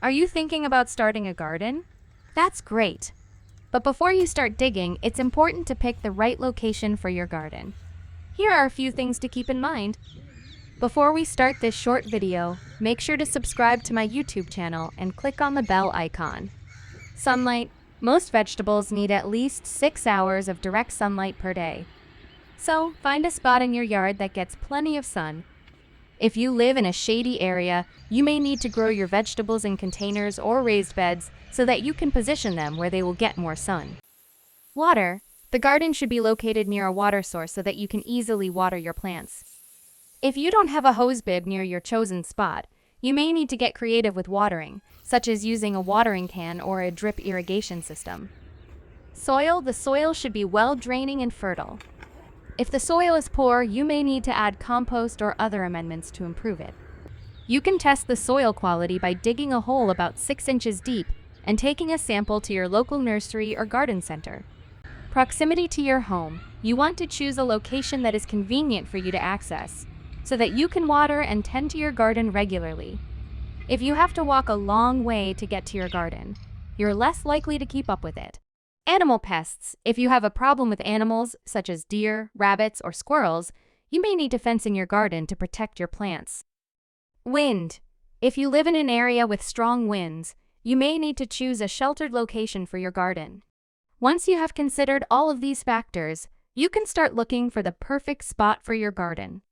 Are you thinking about starting a garden? That's great. But before you start digging, it's important to pick the right location for your garden. Here are a few things to keep in mind. Before we start this short video, make sure to subscribe to my YouTube channel and click on the bell icon. Sunlight. Most vegetables need at least 6 hours of direct sunlight per day. So, find a spot in your yard that gets plenty of sun. If you live in a shady area, you may need to grow your vegetables in containers or raised beds so that you can position them where they will get more sun. Water. The garden should be located near a water source so that you can easily water your plants. If you don't have a hose bib near your chosen spot, you may need to get creative with watering, such as using a watering can or a drip irrigation system. Soil. The soil should be well-draining and fertile. If the soil is poor, you may need to add compost or other amendments to improve it. You can test the soil quality by digging a hole about 6 inches deep and taking a sample to your local nursery or garden center. Proximity to your home. You want to choose a location that is convenient for you to access, so that you can water and tend to your garden regularly. If you have to walk a long way to get to your garden, you're less likely to keep up with it. Animal pests. If you have a problem with animals, such as deer, rabbits, or squirrels, you may need to fence in your garden to protect your plants. Wind. If you live in an area with strong winds, you may need to choose a sheltered location for your garden. Once you have considered all of these factors, you can start looking for the perfect spot for your garden.